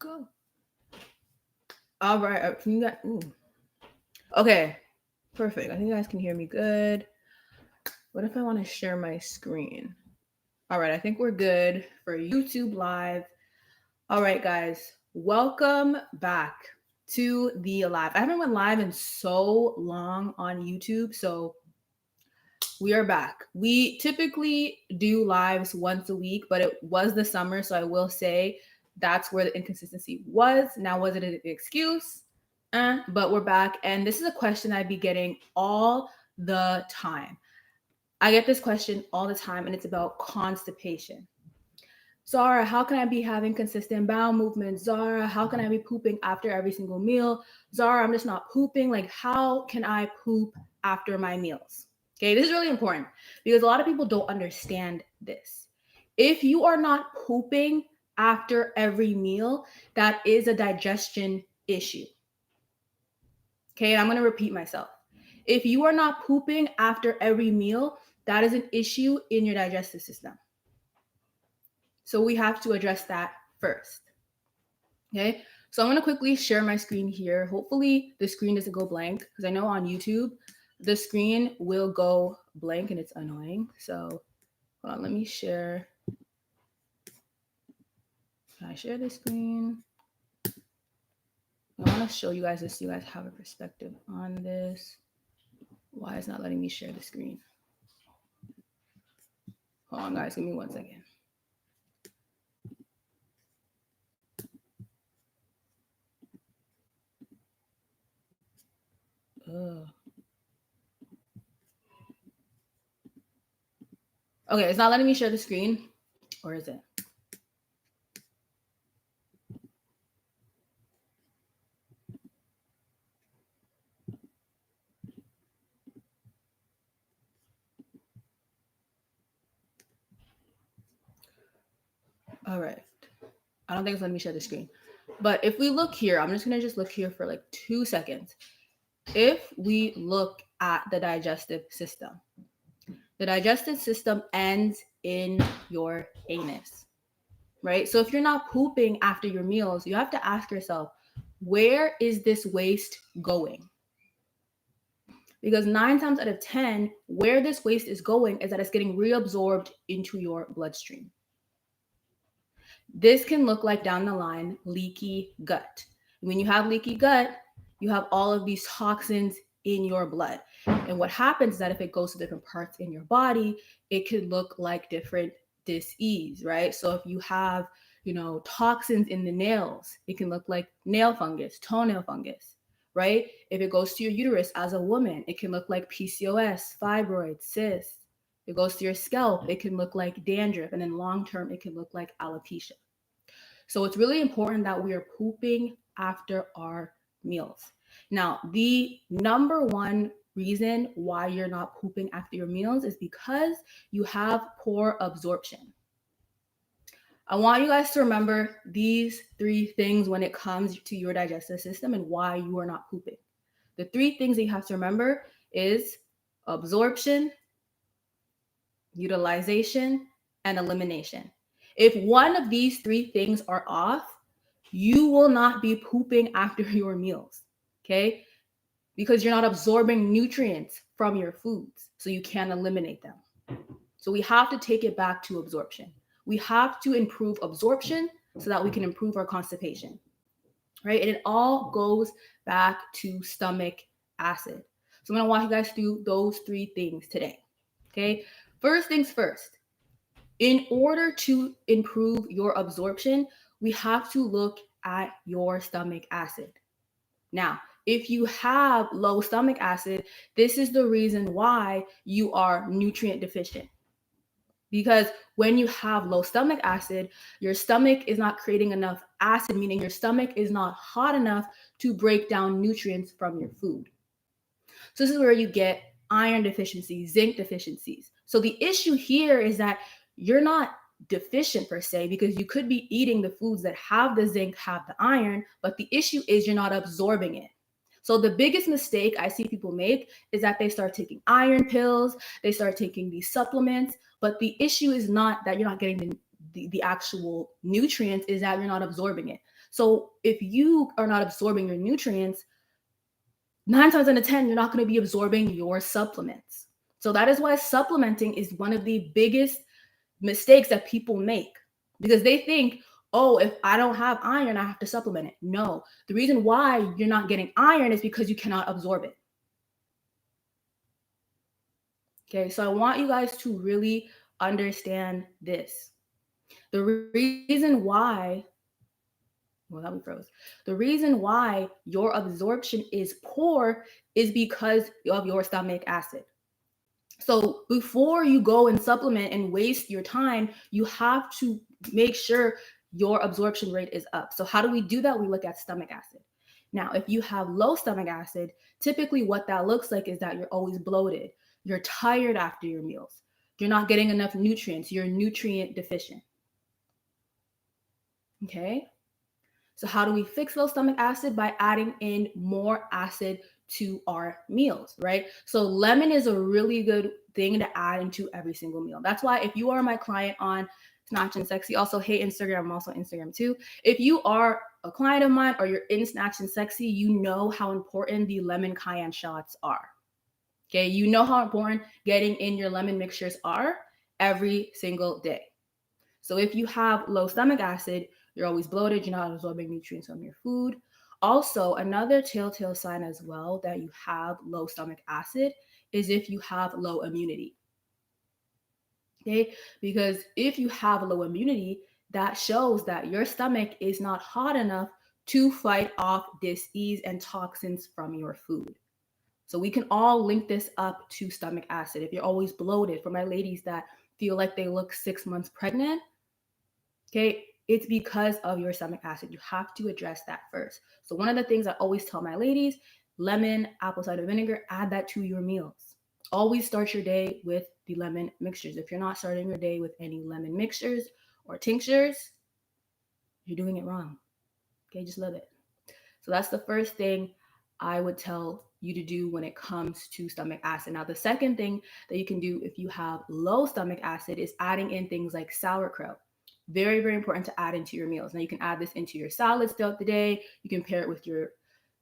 Go. All right. Can you guys? Ooh. Okay. Perfect. I think you guys can hear me good. What if I want to share my screen? All right. I think we're good for YouTube Live. All right, guys. Welcome back to the live. I haven't went live in so long on YouTube, so we are back. We typically do lives once a week, but it was the summer, so I will say that's where the inconsistency was. Now, was it an excuse? But we're back, and this is a question I'd be getting all the time. I get this question all the time, and it's about constipation. Zara, how can I be having consistent bowel movements? Zara, how can I be pooping after every single meal? Zara, I'm just not pooping. Like, how can I poop after my meals? Okay, this is really important because a lot of people don't understand this. If you are not pooping after every meal, that is a digestion issue. Okay, I'm going to repeat myself. If you are not pooping after every meal, that is an issue in your digestive system. So we have to address that first. Okay, so I'm going to quickly share my screen here. Hopefully the screen doesn't go blank because I know on YouTube the screen will go blank and it's annoying. So hold on, let me share. Can I share the screen? I want to show you guys this so you guys have a perspective on this. Why is it not letting me share the screen? Hold on, guys. Give me 1 second. Ugh. Okay, it's not letting me share the screen. Or is it? All right. I don't think it's letting me share the screen. But if we look here, I'm just going to look here for like 2 seconds. If we look at the digestive system ends in your anus, right? So if you're not pooping after your meals, you have to ask yourself, where is this waste going? Because 9 times out of 10, where this waste is going is that it's getting reabsorbed into your bloodstream. This can look like down the line leaky gut. When you have leaky gut, you have all of these toxins in your blood. And what happens is that if it goes to different parts in your body, it could look like different disease, right? So if you have, toxins in the nails, it can look like nail fungus, toenail fungus, right? If it goes to your uterus as a woman, it can look like PCOS, fibroids, cysts. If it goes to your scalp, it can look like dandruff, and then long term, it can look like alopecia. So it's really important that we are pooping after our meals. Now, the number one reason why you're not pooping after your meals is because you have poor absorption. I want you guys to remember these 3 things when it comes to your digestive system and why you are not pooping. The 3 things that you have to remember is absorption, utilization, and elimination. If one of these 3 things are off, you will not be pooping after your meals, okay? Because you're not absorbing nutrients from your foods, so you can't eliminate them. So we have to take it back to absorption. We have to improve absorption so that we can improve our constipation, right? And it all goes back to stomach acid. So I'm going to walk you guys through those 3 things today, okay? First things first, in order to improve your absorption, we have to look at your stomach acid. Now, if you have low stomach acid, this is the reason why you are nutrient deficient. Because when you have low stomach acid, your stomach is not creating enough acid, meaning your stomach is not hot enough to break down nutrients from your food. So this is where you get iron deficiencies, zinc deficiencies. So the issue here is that you're not deficient per se, because you could be eating the foods that have the zinc, have the iron, but the issue is you're not absorbing it. So the biggest mistake I see people make is that they start taking iron pills, they start taking these supplements, but the issue is not that you're not getting the actual nutrients, is that you're not absorbing it. So if you are not absorbing your nutrients, 9 times out of 10, you're not going to be absorbing your supplements. So that is why supplementing is one of the biggest mistakes that people make, because they think, oh, if I don't have iron, I have to supplement it. No, the reason why you're not getting iron is because you cannot absorb it. Okay, so I want you guys to really understand this. The reason why, well, that we froze. The reason why your absorption is poor is because of your stomach acid. So before you go and supplement and waste your time, you have to make sure your absorption rate is up. So how do we do that? We look at stomach acid. Now, if you have low stomach acid, typically what that looks like is that you're always bloated. You're tired after your meals. You're not getting enough nutrients. You're nutrient deficient. Okay? So how do we fix low stomach acid? By adding in more acid to our meals, right? So lemon is a really good thing to add into every single meal. That's why if you are my client on Snatch and Sexy, also hey Instagram, I'm also Instagram too. If you are a client of mine or you're in Snatch and Sexy, you know how important the lemon cayenne shots are. Okay, you know how important getting in your lemon mixtures are every single day. So if you have low stomach acid, you're always bloated, you're not absorbing nutrients from your food. Also, another telltale sign as well that you have low stomach acid is if you have low immunity. Okay, because if you have low immunity, that shows that your stomach is not hot enough to fight off dis-ease and toxins from your food. So we can all link this up to stomach acid. If you're always bloated, for my ladies that feel like they look 6 months pregnant, okay, it's because of your stomach acid. You have to address that first. So one of the things I always tell my ladies, lemon, apple cider vinegar, add that to your meals. Always start your day with the lemon mixtures. If you're not starting your day with any lemon mixtures or tinctures, you're doing it wrong. Okay, just love it. So that's the first thing I would tell you to do when it comes to stomach acid. Now, the second thing that you can do if you have low stomach acid is adding in things like sauerkraut. Very, very important to add into your meals. Now, you can add this into your salads throughout the day. You can pair it with your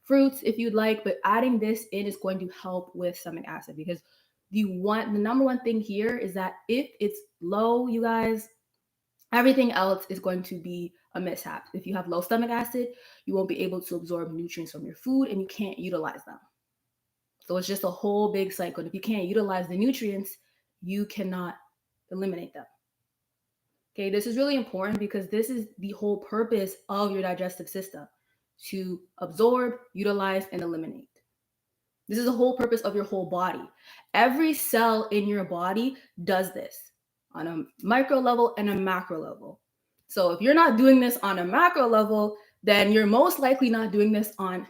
fruits if you'd like, but adding this in is going to help with stomach acid, because the number one thing here is that if it's low, you guys, everything else is going to be a mishap. If you have low stomach acid, you won't be able to absorb nutrients from your food and you can't utilize them. So it's just a whole big cycle. And if you can't utilize the nutrients, you cannot eliminate them. Okay, this is really important because this is the whole purpose of your digestive system, to absorb, utilize, and eliminate. This is the whole purpose of your whole body. Every cell in your body does this on a micro level and a macro level. So if you're not doing this on a macro level, then you're most likely not doing this on,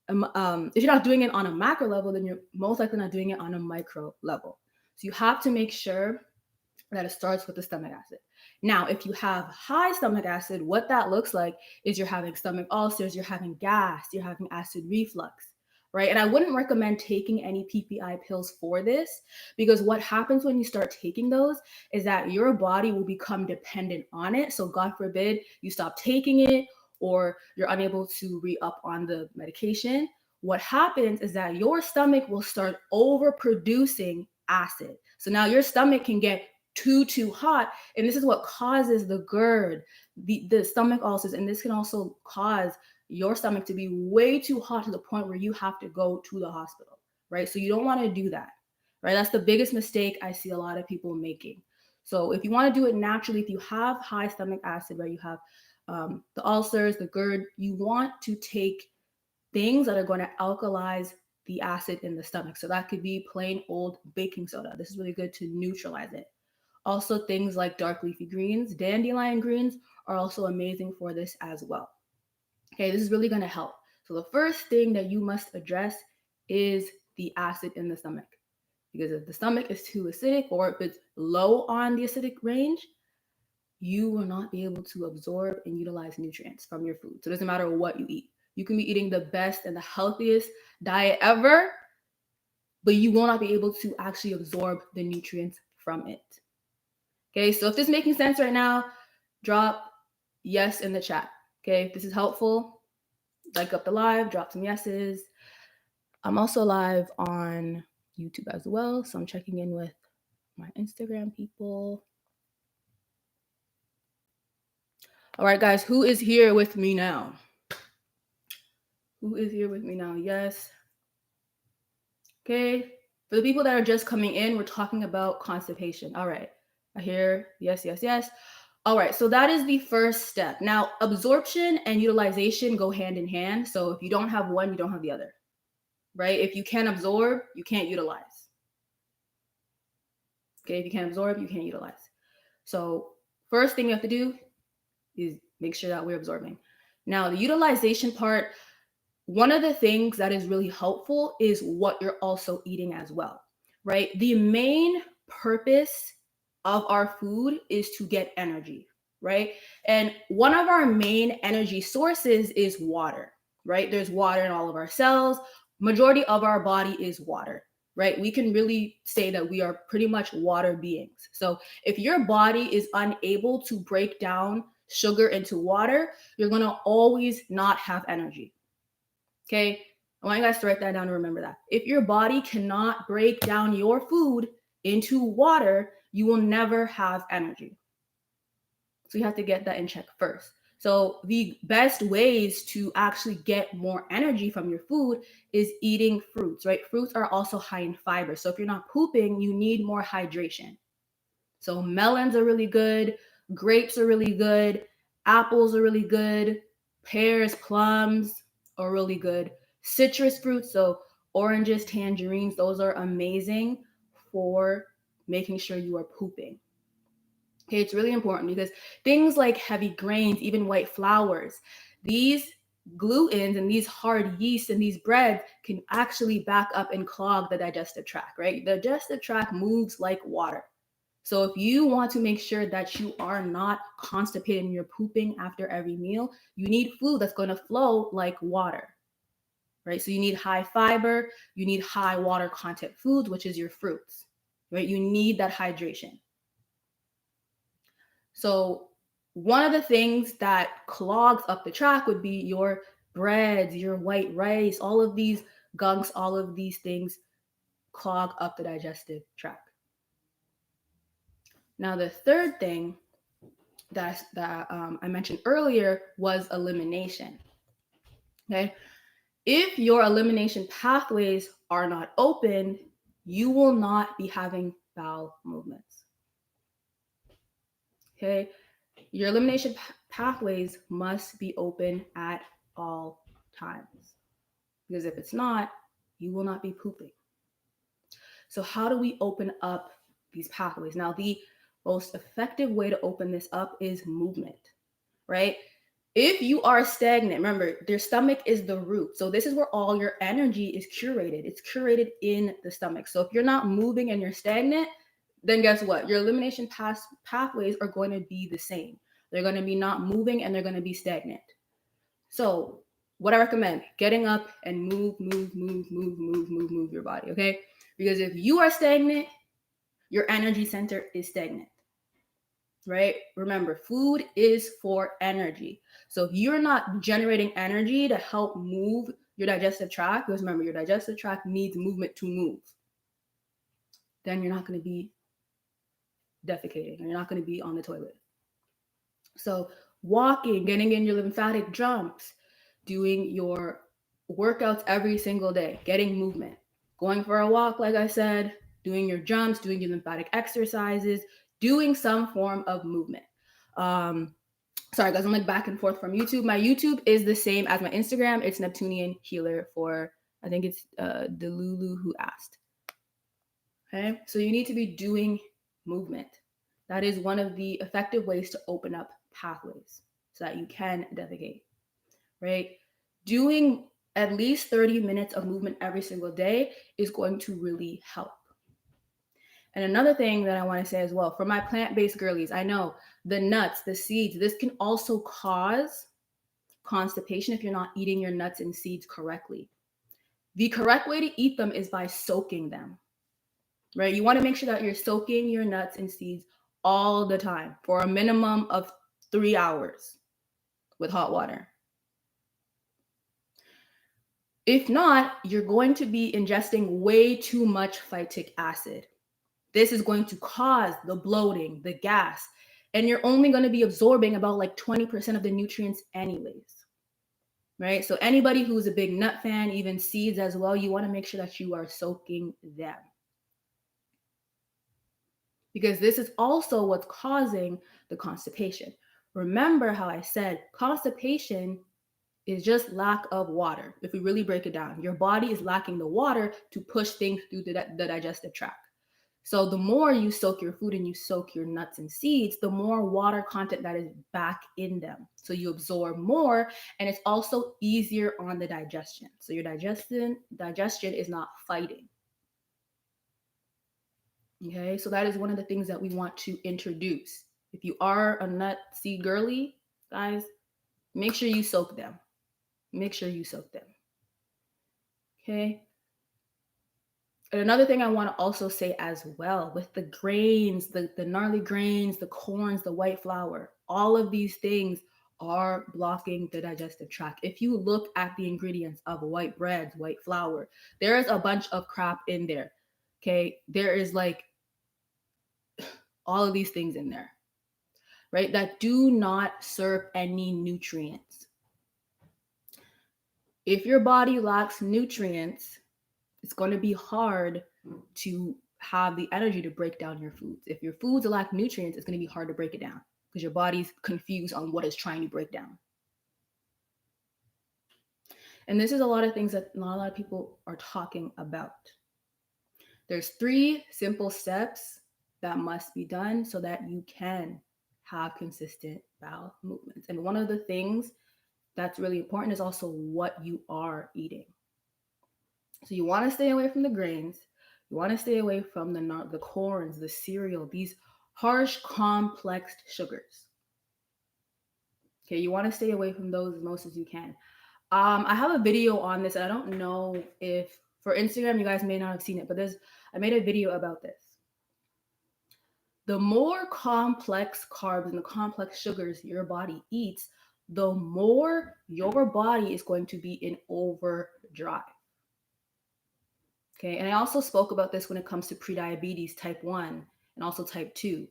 if you're not doing it on a macro level, then you're most likely not doing it on a micro level. So you have to make sure that it starts with the stomach acid. Now, if you have high stomach acid, what that looks like is you're having stomach ulcers, you're having gas, you're having acid reflux, right? And I wouldn't recommend taking any PPI pills for this, because what happens when you start taking those is that your body will become dependent on it. So God forbid you stop taking it or you're unable to re-up on the medication. What happens is that your stomach will start overproducing acid. So now your stomach can get too hot, and this is what causes the GERD, the stomach ulcers, and this can also cause your stomach to be way too hot to the point where you have to go to the hospital, right? So you don't want to do that, right? That's the biggest mistake I see a lot of people making. So if you want to do it naturally, if you have high stomach acid, right, you have the ulcers, the GERD, you want to take things that are going to alkalize the acid in the stomach. So that could be plain old baking soda. This is really good to neutralize it. Also, things like dark leafy greens, dandelion greens are also amazing for this as well. Okay, this is really going to help. So the first thing that you must address is the acid in the stomach. Because if the stomach is too acidic, or if it's low on the acidic range, you will not be able to absorb and utilize nutrients from your food. So it doesn't matter what you eat. You can be eating the best and the healthiest diet ever, but you will not be able to actually absorb the nutrients from it. Okay, so if this is making sense right now, drop yes in the chat. Okay, if this is helpful, like up the live, drop some yeses. I'm also live on YouTube as well, so I'm checking in with my Instagram people. All right, guys, who is here with me now? Who is here with me now? Yes. Okay. For the people that are just coming in, we're talking about constipation. All right. I hear yes, yes, yes. All right. So that is the first step. Now, absorption and utilization go hand in hand. So if you don't have one, you don't have the other, right? If you can't absorb, you can't utilize. Okay. If you can't absorb, you can't utilize. So, first thing you have to do is make sure that we're absorbing. Now, the utilization part, one of the things that is really helpful is what you're also eating as well, right? The main purpose of our food is to get energy, right? And one of our main energy sources is water, right? There's water in all of our cells. Majority of our body is water, right? We can really say that we are pretty much water beings. So if your body is unable to break down sugar into water, you're going to always not have energy. Okay. I want you guys to write that down and remember that. If your body cannot break down your food into water, you will never have energy. So you have to get that in check first. So the best ways to actually get more energy from your food is eating fruits, right? Fruits are also high in fiber. So if you're not pooping, you need more hydration. So melons are really good, grapes are really good, apples are really good, pears, plums are really good. Citrus fruits, so oranges, tangerines, those are amazing for making sure you are pooping. Okay, it's really important because things like heavy grains, even white flours, these glutens and these hard yeasts and these breads can actually back up and clog the digestive tract, right? The digestive tract moves like water. So if you want to make sure that you are not constipated and you're pooping after every meal, you need food that's going to flow like water, right? So you need high fiber, you need high water content foods, which is your fruits, right? You need that hydration. So one of the things that clogs up the tract would be your breads, your white rice, all of these gunks, all of these things clog up the digestive tract. Now, the third thing that I mentioned earlier was elimination. Okay. If your elimination pathways are not open, you will not be having bowel movements. Okay. Your elimination pathways must be open at all times. Because if it's not, you will not be pooping. So, how do we open up these pathways? Now, the most effective way to open this up is movement, right? If you are stagnant, remember, their stomach is the root. So this is where all your energy is curated. It's curated in the stomach. So if you're not moving and you're stagnant, then guess what? Your elimination pathways are going to be the same. They're going to be not moving and they're going to be stagnant. So what I recommend, getting up and move your body, okay? Because if you are stagnant, your energy center is stagnant. Right? Remember, food is for energy. So if you're not generating energy to help move your digestive tract, because remember, your digestive tract needs movement to move, then you're not going to be defecating, or you're not going to be on the toilet. So walking, getting in your lymphatic jumps, doing your workouts every single day, getting movement, going for a walk, like I said, doing your jumps, doing your lymphatic exercises, doing some form of movement. Sorry guys, I'm like back and forth from YouTube. My YouTube is the same as my Instagram. It's Neptunian Healer for, I think it's Delulu who asked. Okay, so you need to be doing movement. That is one of the effective ways to open up pathways so that you can defecate, right? Doing at least 30 minutes of movement every single day is going to really help. And another thing that I want to say as well, for my plant-based girlies, I know the nuts, the seeds, this can also cause constipation if you're not eating your nuts and seeds correctly. The correct way to eat them is by soaking them, right? You want to make sure that you're soaking your nuts and seeds all the time for a minimum of 3 hours with hot water. If not, you're going to be ingesting way too much phytic acid. This is going to cause the bloating, the gas, and you're only going to be absorbing about like 20% of the nutrients anyways. Right? So anybody who's a big nut fan, even seeds as well, you want to make sure that you are soaking them. Because this is also what's causing the constipation. Remember how I said constipation is just lack of water. If we really break it down, your body is lacking the water to push things through the digestive tract. So the more you soak your food and you soak your nuts and seeds, the more water content that is back in them. So you absorb more, and it's also easier on the digestion. So your digestion is not fighting. Okay, so that is one of the things that we want to introduce. If you are a nut seed girly, guys, make sure you soak them. Make sure you soak them. Okay. And another thing I want to also say as well, with the grains, the gnarly grains, the corns, the white flour, all of these things are blocking the digestive tract. If you look at the ingredients of white breads, white flour, there is a bunch of crap in there. Okay. There is like all of these things in there, right? That do not serve any nutrients. If your body lacks nutrients, it's going to be hard to have the energy to break down your foods. If your foods lack nutrients, it's going to be hard to break it down because your body's confused on what it's trying to break down. And this is a lot of things that not a lot of people are talking about. There's 3 simple steps that must be done so that you can have consistent bowel movements. And one of the things that's really important is also what you are eating. So you want to stay away from the grains. You want to stay away from the corns, the cereal, these harsh, complex sugars. Okay, you want to stay away from those as most as you can. I have a video on this. I don't know if for Instagram you guys may not have seen it, but I made a video about this. The more complex carbs and the complex sugars your body eats, the more your body is going to be in overdrive. Okay, and I also spoke about this when it comes to prediabetes type 1 and also type 2.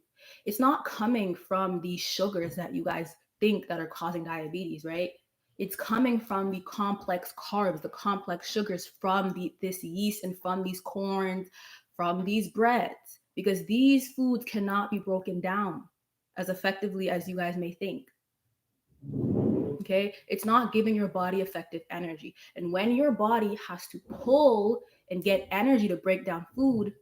It's not coming from these sugars that you guys think that are causing diabetes, right? It's coming from the complex carbs, the complex sugars from this yeast and from these corns, from these breads, because these foods cannot be broken down as effectively as you guys may think. Okay, it's not giving your body effective energy. And when your body has to pull and get energy to break down food,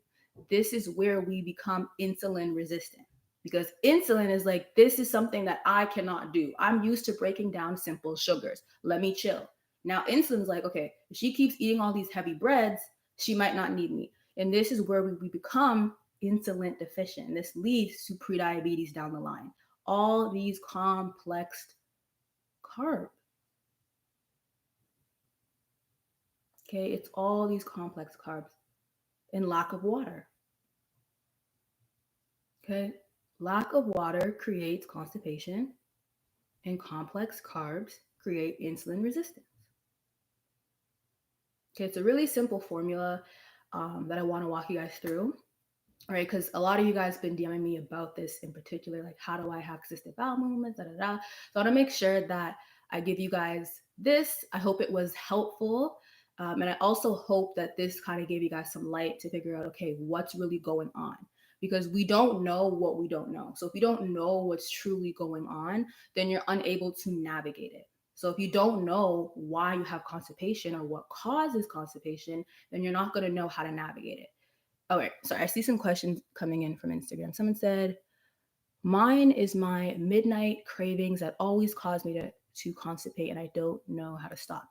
this is where we become insulin resistant. Because insulin is like, this is something that I cannot do. I'm used to breaking down simple sugars. Let me chill. Now insulin's like, okay, if she keeps eating all these heavy breads, she might not need me. And this is where we become insulin deficient. This leads to prediabetes down the line. All these complex carb. Okay, it's all these complex carbs and lack of water. Okay, lack of water creates constipation, and complex carbs create insulin resistance. Okay, it's a really simple formula that I want to walk you guys through. All right, because a lot of you guys have been DMing me about this in particular, like how do I have consistent bowel movements, So I want to make sure that I give you guys this. I hope it was helpful. And I also hope that this kind of gave you guys some light to figure out, okay, what's really going on? Because we don't know what we don't know. So if you don't know what's truly going on, then you're unable to navigate it. So if you don't know why you have constipation or what causes constipation, then you're not going to know how to navigate it. All right, sorry, I see some questions coming in from Instagram. Someone said, mine is my midnight cravings that always cause me to constipate and I don't know how to stop.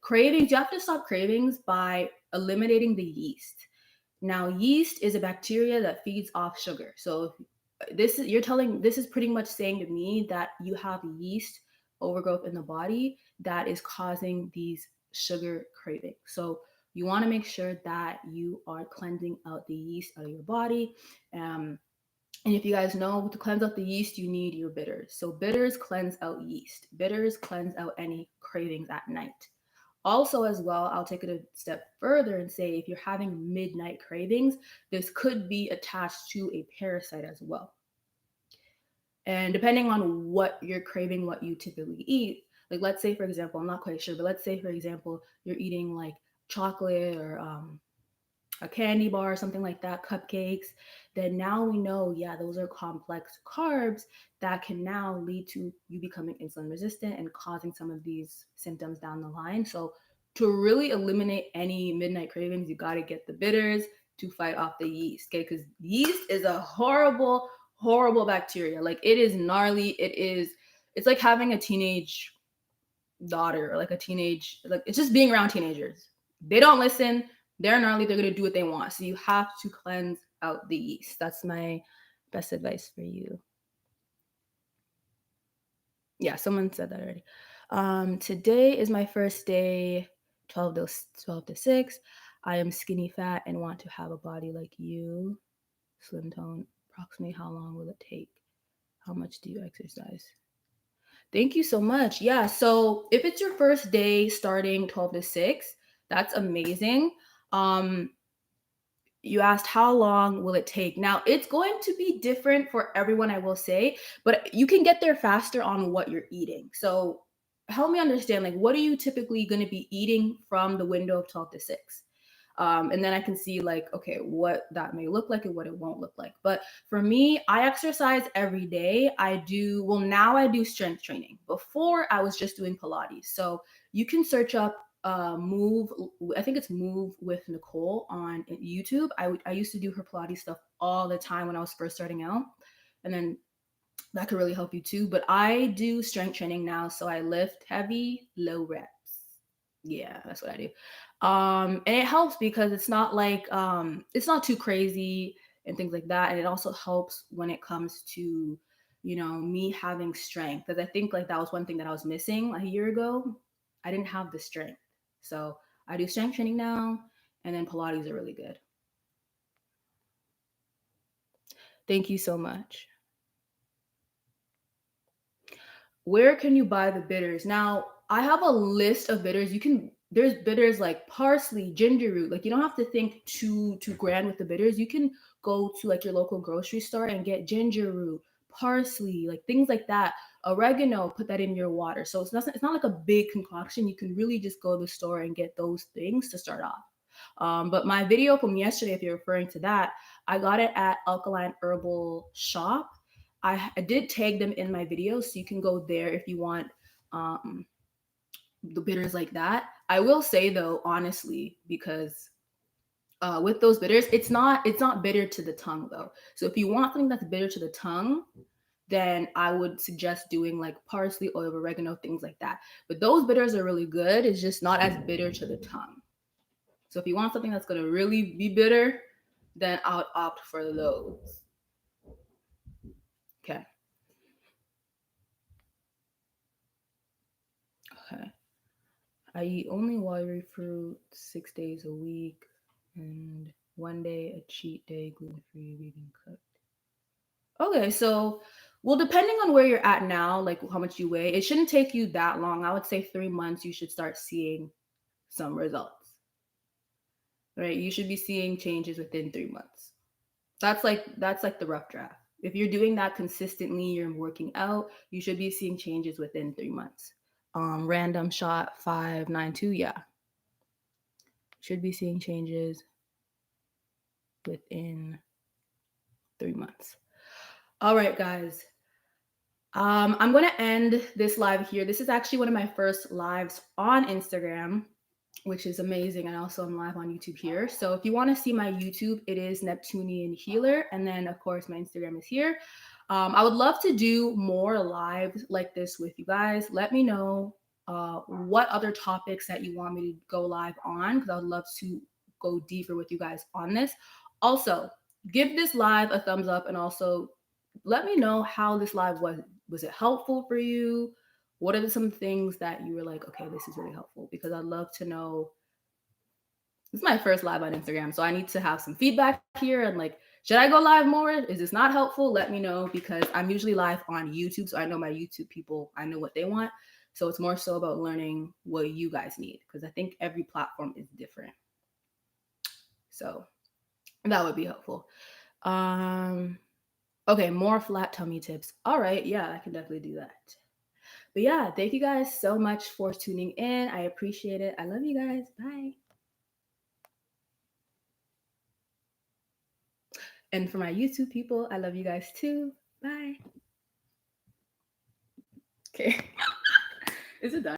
Cravings, you have to stop cravings by eliminating the yeast. Now, yeast is a bacteria that feeds off sugar. So this is pretty much saying to me that you have yeast overgrowth in the body that is causing these sugar cravings. So you want to make sure that you are cleansing out the yeast out of your body. And if you guys know, to cleanse out the yeast, you need your bitters. So bitters cleanse out yeast. Bitters cleanse out any cravings at night. Also, as well, I'll take it a step further and say if you're having midnight cravings, this could be attached to a parasite as well. And depending on what you're craving, what you typically eat, like let's say, for example, I'm not quite sure, but let's say, for example, you're eating like chocolate or a candy bar or something like that, cupcakes, then now we know, yeah, those are complex carbs that can now lead to you becoming insulin resistant and causing some of these symptoms down the line. So, to really eliminate any midnight cravings, you got to get the bitters to fight off the yeast, okay? Because yeast is a horrible, horrible bacteria. Like, it is gnarly. It's like having a teenage daughter or like a teenage, like, it's just being around teenagers. They don't listen, they're gnarly, they're gonna do what they want. So you have to cleanse out the yeast. That's my best advice for you. Yeah, someone said that already. Today is my first day, 12 to 6. I am skinny fat and want to have a body like you. Slim tone. Approximately how long will it take? How much do you exercise? Thank you so much. Yeah. So if it's your first day starting 12 to 6, that's amazing. Um, you asked how long will it take. Now, it's going to be different for everyone, I will say, but you can get there faster on what you're eating. So help me understand, like, what are you typically going to be eating from the window of 12 to 6? And then I can see like, okay, what that may look like and what it won't look like. But for me, I exercise every day. Now I do strength training. Before I was just doing Pilates. So you can search up move I think it's Move with Nicole on YouTube. I used to do her Pilates stuff all the time when I was first starting out, and then that could really help you too. But I do strength training now, so I lift heavy, low reps. Yeah, that's what I do. And it helps because it's not too crazy and things like that. And it also helps when it comes to, me having strength. Because I think like that was one thing that I was missing a year ago. I didn't have the strength. So I do strength training now, and then Pilates are really good. Thank you so much. Where can you buy the bitters? Now, I have a list of bitters. There's bitters like parsley, ginger root. Like you don't have to think too grand with the bitters. You can go to like your local grocery store and get ginger root, parsley, like things like that. Oregano, put that in your water. So it's not like a big concoction. You can really just go to the store and get those things to start off. But my video from yesterday, if you're referring to that, I got it at Alkaline Herbal Shop. I did tag them in my video, so you can go there if you want um, the bitters like that. I will say though, honestly, because with those bitters, it's not bitter to the tongue though. So if you want something that's bitter to the tongue, then I would suggest doing like parsley, oil of oregano, things like that. But those bitters are really good. It's just not as bitter to the tongue. So if you want something that's gonna really be bitter, then I would opt for those. Okay. Okay. I eat only watery fruit 6 days a week, and one day a cheat day, gluten free, vegan cooked. Okay, so well, depending on where you're at now, like how much you weigh, it shouldn't take you that long. I would say 3 months, you should start seeing some results, right? You should be seeing changes within 3 months. That's like the rough draft. If you're doing that consistently, you're working out, you should be seeing changes within 3 months. Random shot 592, yeah, should be seeing changes within 3 months. All right, guys. I'm going to end this live here. This is actually one of my first lives on Instagram, which is amazing. And also, I'm live on YouTube here. So if you want to see my YouTube, it is Neptunian Healer. And then, of course, my Instagram is here. I would love to do more lives like this with you guys. Let me know what other topics that you want me to go live on, because I would love to go deeper with you guys on this. Also, give this live a thumbs up, and also let me know how this live was. Was it helpful for you? What are some things that you were like, okay, this is really helpful? Because I'd love to know. This is my first live on Instagram, so I need to have some feedback here and like Should I go live more? Is this not helpful? Let me know, because I'm usually live on YouTube. So I know my YouTube people, I know what they want. So it's more so about learning what you guys need, because I think every platform is different. So that would be helpful. Okay, more flat tummy tips. All right, yeah, I can definitely do that. But yeah, thank you guys so much for tuning in. I appreciate it. I love you guys. Bye. And for my YouTube people, I love you guys too. Bye. Okay. Is it done?